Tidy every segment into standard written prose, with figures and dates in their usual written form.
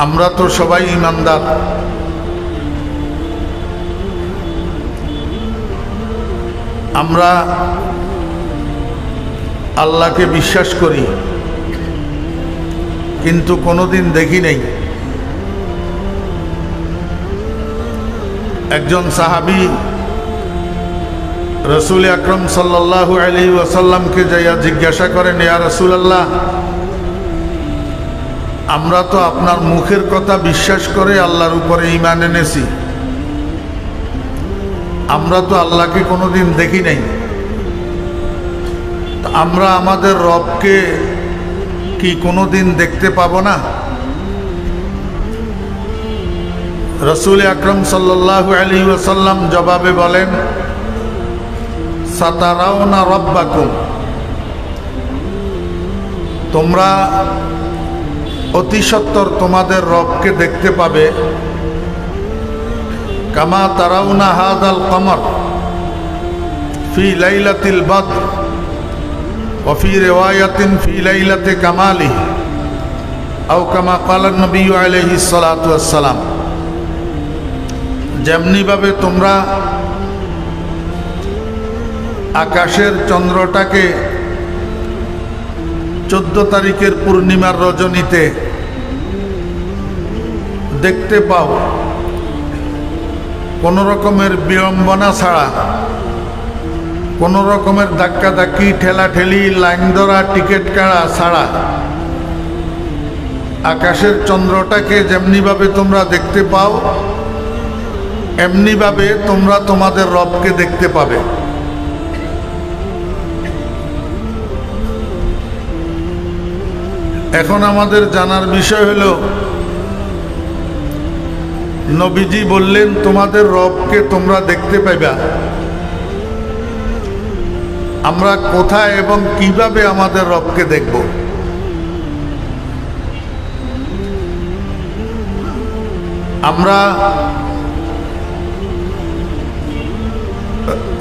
আমরা তো সবাই ঈমানদার। আমরা আল্লাহকে বিশ্বাস করি, কিন্তু কোনোদিন দেখি নাই। একজন সাহাবী রসুল আকরম সাল্লাল্লাহু আলাইহি ওয়াসাল্লামকে যাইয়া জিজ্ঞাসা করেন, ইয়া রাসূলুল্লাহ, আমরা তো আপনার মুখের কথা বিশ্বাস করে আল্লাহর উপরে ঈমান এনেছি, আমরা তো আল্লাহকে কোনোদিন দেখি নাই, আমরা আমাদের রবকে কি কোনোদিন দেখতে পাবো না? রসুল আকরম সাল্লাল্লাহু আলাইহি ওয়াসাল্লাম জবাবে বলেন, সাতারাউনা রব্বাকুম, তোমরা অতি সত্বর তোমাদের রবকে দেখতে পাবে। কামা তারাউনা হাদাল কমর ফি লাইলাতিল বদর ওয়া ফি রিওয়ায়াতিন ফি লাইলাতি কামালিহি আও কামা ক্বালা নবী আলাইহিস সালাতু ওয়াস সালাম। যেমনিভাবে তোমরা আকাশের চন্দ্রটাকে 14 তারিখের পূর্ণিমার রজনীতে দেখতে পাও, কোনো রকমের বিড়ম্বনা ছাড়া, কোনো রকমের ধাক্কাধাক্কি, ঠেলাঠেলি, লাইন ধরা, টিকিট কাটা ছাড়া আকাশের চন্দ্রটাকে যেমনিভাবে তোমরা দেখতে পাও, এমনিভাবে তোমরা তোমাদের রবকে দেখতে পাবে। এখন আমাদের জানার বিষয় হলো, নবীজি বললেন তোমাদের রবকে তোমরা দেখতে পাইবা, আমরা কোথায় এবং কিভাবে আমাদের রবকে দেখব? আমরা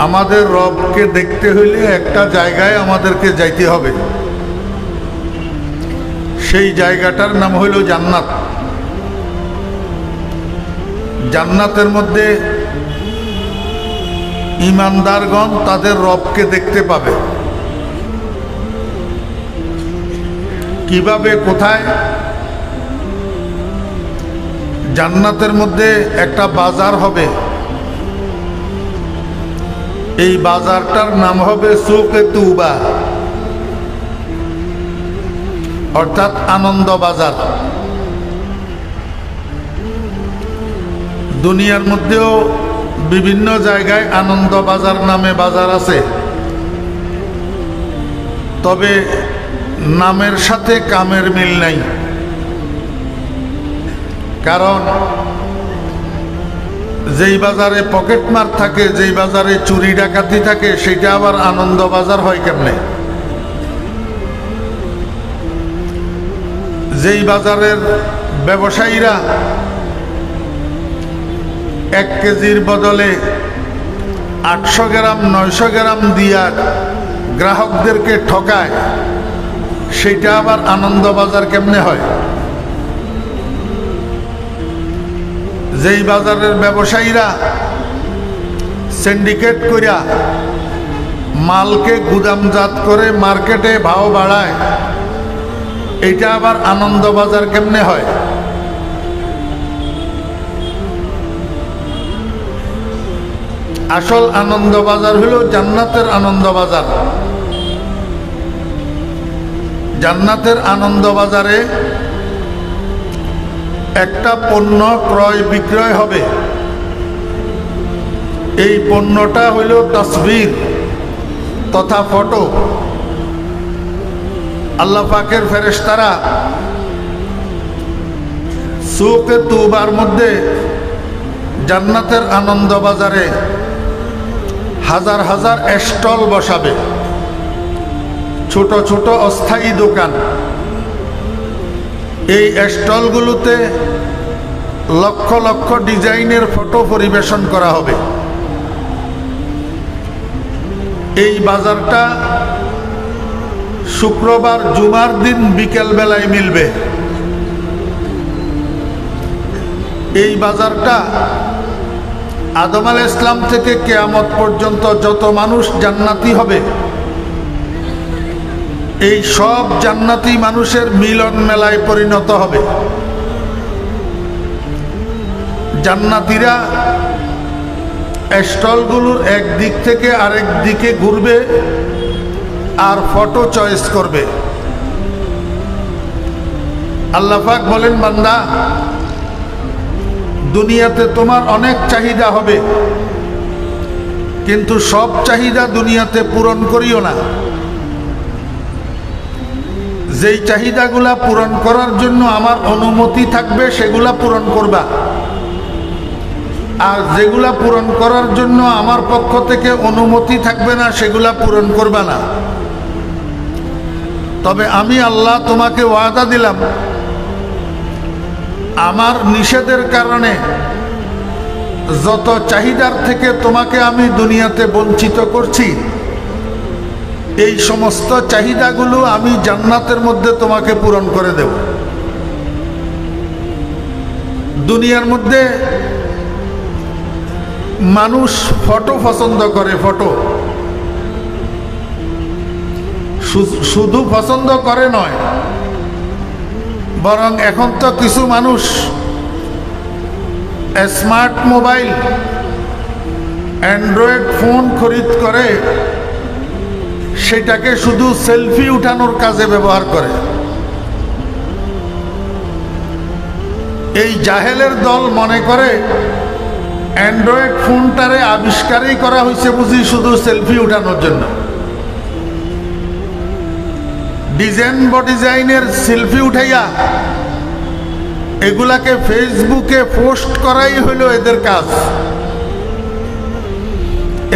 আমাদের রবকে দেখতে হইলে একটা জায়গায় আমাদেরকে যাইতে হবে। সেই জায়গাটার নাম হইল জান্নাত। জান্নাতের মধ্যে ঈমানদারগণ তাদের রবকে দেখতে পাবে। কিভাবে, কোথায়? জান্নাতের মধ্যে একটা বাজার হবে, এই বাজারটার নাম হবে সুকে তুবা, অর্থাৎ আনন্দ বাজার। দুনিয়ার মধ্যেও বিভিন্ন জায়গায় আনন্দ বাজার নামে বাজার আছে, তবে নামের সাথে কামের মিল নাই। কারণ যেই বাজারে পকেটমার থাকে, যেই বাজারে চুরি ডাকাতি থাকে, সেটা আবার আনন্দ বাজার হয় কেমনে? যেই বাজারের ব্যবসায়ীরা 1 কেজির বদলে 800 গ্রাম 900 গ্রাম দিয়া গ্রাহকদেরকে ঠকায়, সেটা আবার আনন্দ বাজার কেমনে হয়? যেই বাজারের ব্যবসায়ীরা সিন্ডিকেট কইরা মালকে গুদামজাত করে মার্কেটে ভাও বাড়ায়, এটা আবার আনন্দ বাজার কেমনে হয়? আসল আনন্দ বাজার হলো জান্নাতের আনন্দ বাজার। জান্নাতের আনন্দ বাজারে একটা পণ্য ক্রয় বিক্রয় হবে। এই পণ্যটা হইল তসবির তথা ফটো। আল্লাহ পাকের ফেরেশতারা সুকে তুবার মধ্যে জান্নাতের আনন্দ বাজারে হাজার হাজার স্টল বসাবে, ছোট ছোট অস্থায়ী দোকান। এই স্টলগুলোতে লক্ষ লক্ষ ডিজাইনের ফটো পরিবেশন করা হবে। এই বাজারটা শুক্রবার জুমার দিন বিকেল বেলায় মিলবে। এই বাজারটা আদম আলাইহিস সালাম থেকে কিয়ামত পর্যন্ত যত মানুষ জান্নাতি হবে, এই সব জান্নাতি মানুষের মিলন মেলায় পরিণত হবে। জান্নাতীরা স্টলগুলোর এক দিক থেকে আরেক দিকে ঘুরবে আর ফটো চয়েস করবে। আল্লাহ পাক বলেন, বান্দা, দুনিয়াতে তোমার অনেক চাহিদা হবে, কিন্তু সব চাহিদা দুনিয়াতে পূরণ করিও না। যেই চাহিদাগুলা পূরণ করার জন্য আমার অনুমতি থাকবে সেগুলা পূরণ করবা, আর যেগুলা পূরণ করার জন্য আমার পক্ষ থেকে অনুমতি থাকবে না সেগুলা পূরণ করবা না। তবে আমি আল্লাহ তোমাকে ওয়াদা দিলাম, আমার নিষেধের কারণে যত চাহিদার থেকে তোমাকে আমি দুনিয়াতে বঞ্চিত করছি, এই সমস্ত চাহিদাগুলো আমি জান্নাতের মধ্যে তোমাকে পূরণ করে দেব। দুনিয়ার মধ্যে মানুষ ফটো পছন্দ করে, ফটো শুধু পছন্দ করে নয়, বরং এখন তো কিছু মানুষ স্মার্ট মোবাইল, অ্যান্ড্রয়েড ফোন খরিদ করে সেটাকে শুধু সেলফি উঠানোর কাজে ব্যবহার করে। এই জাহেলের দল মনে করে অ্যান্ড্রয়েড ফোনটারে আবিষ্কারই করা হয়েছে বুঝি শুধু সেলফি উঠানোর জন্য। ডিজাইনের সেলফি উঠাইয়া এগুলাকে ফেসবুকে পোস্ট করাই হইল এদের কাজ।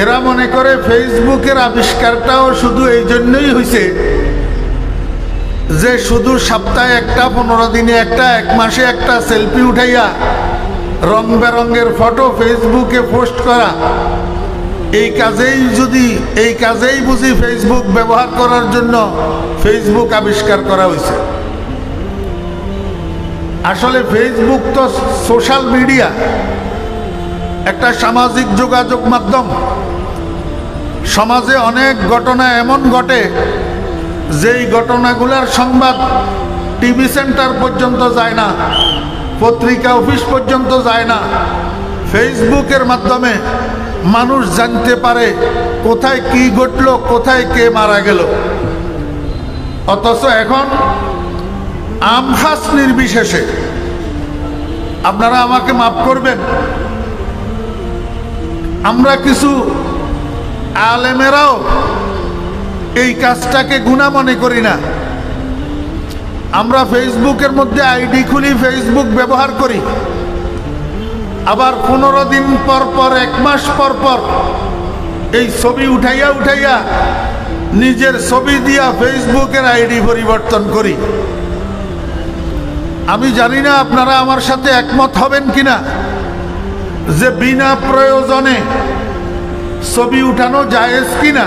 এরা মনে করে ফেসবুকের আবিষ্কারটাও শুধু এই জন্যই হয়েছে যে শুধু সপ্তাহে একটা, 15 দিনে একটা, 1 মাসে একটা সেলফি উঠাইয়া রং বেরঙের ফটো ফেসবুকে পোস্ট করা। এই কাজেই বুঝি ফেসবুক ব্যবহার করার জন্য ফেসবুক আবিষ্কার করা হয়েছে। আসলে ফেসবুক তো সোশ্যাল মিডিয়া, একটা সামাজিক যোগাযোগ মাধ্যম। সমাজে অনেক ঘটনা এমন ঘটে যেই ঘটনাগুলোর সংবাদ টিভি সেন্টার পর্যন্ত যায় না, পত্রিকা অফিস পর্যন্ত যায় না। ফেসবুকের মাধ্যমে মানুষ জানতে পারে কোথায় কি ঘটলো, কোথায় কে মারা গেল। অথচ এখন আমখাস নির্বিশেষে, আপনারা আমাকে মাফ করবেন, আমরা কিছু আলেমেরাও এই কাজটাকে গুনাহ মনে করি না। আমরা ফেসবুকের মধ্যে আইডি খুলি, ফেসবুক ব্যবহার করি, আবার 15 দিন পর পর, 1 মাস পর পর এই ছবি উঠাইয়া নিজের ছবি দিয়া ফেসবুকের আইডি পরিবর্তন করি। আমি জানি না আপনারা আমার সাথে একমত হবেন কিনা যে বিনা প্রয়োজনে ছবি উঠানো জায়েজ কিনা।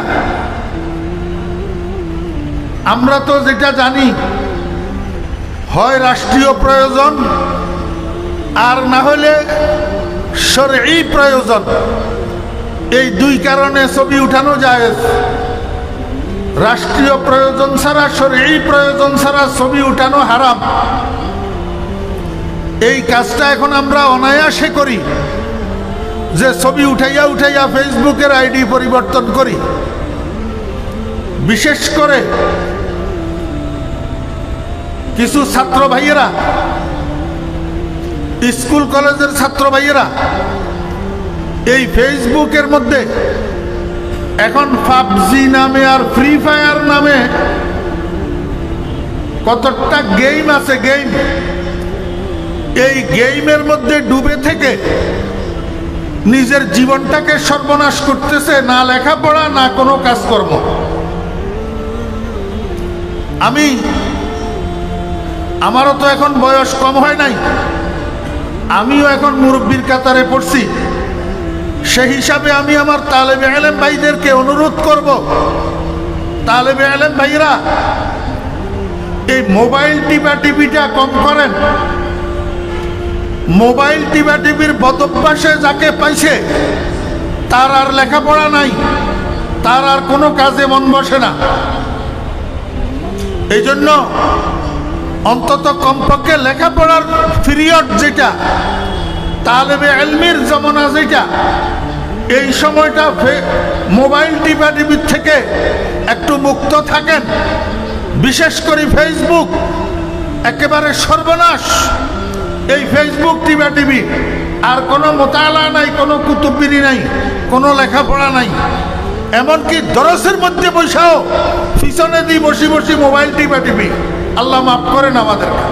আমরা তো যেটা জানি, হয় রাষ্ট্রীয় প্রয়োজন আর না হলে শরঈ প্রয়োজন, এই 2 কারণে ছবি উঠানো জায়েজ। রাষ্ট্রীয় প্রয়োজন ছাড়া, শরঈ প্রয়োজন ছাড়া ছবি উঠানো হারাম। এই কাজটা এখন আমরা অনায়াসে করি, যে ছবি উঠাইয়া ফেসবুকের আইডি পরিবর্তন করি। বিশেষ করে কিছু ছাত্র ভাইয়েরা, স্কুল কলেজের ছাত্র ভাইয়েরা এই ফেসবুকের মধ্যে এখন পাবজি নামে আর ফ্রি ফায়ার নামে কতটা গেম আছে, এই গেমের মধ্যে ডুবে থেকে নিজের জীবনটাকে সর্বনাশ করতেছে, না লেখাপড়া না কোনো কাজকর্ম। আমারও তো এখন বয়স কম হয় নাই, আমিও এখন মুরব্বির কাতারে পড়ছি। সেই হিসাবে আমি আমার তালেবে ইলম ভাইদেরকে অনুরোধ করব, তালেবে ইলম ভাইরা এই মোবাইল টিপিটা কম করেন। মোবাইল টিভা টিভির বদভ্যাসে যাকে পাইছে তার আর লেখাপড়া নাই, তার আর কোনো কাজে মন বসে না। এই জন্য অন্তত কমপক্ষে লেখাপড়ার পিরিয়ড যেটা, তালেবে ইলমের জমানা যেটা, এই সময়টা মোবাইল টিভা টিভির থেকে একটু মুক্ত থাকেন। বিশেষ করে ফেসবুক একেবারে সর্বনাশ। এই ফেসবুক টিভা টিভি আর কোনো মোতালা নাই, কোনো কুতুববিরি নাই, কোনো লেখাপড়া নাই। এমনকি দরসের মধ্যে বসাও পিছনে দিয়ে বসি বসি মোবাইল টিভা টিভি। আল্লাহ মাফ করেন আমাদেরকে।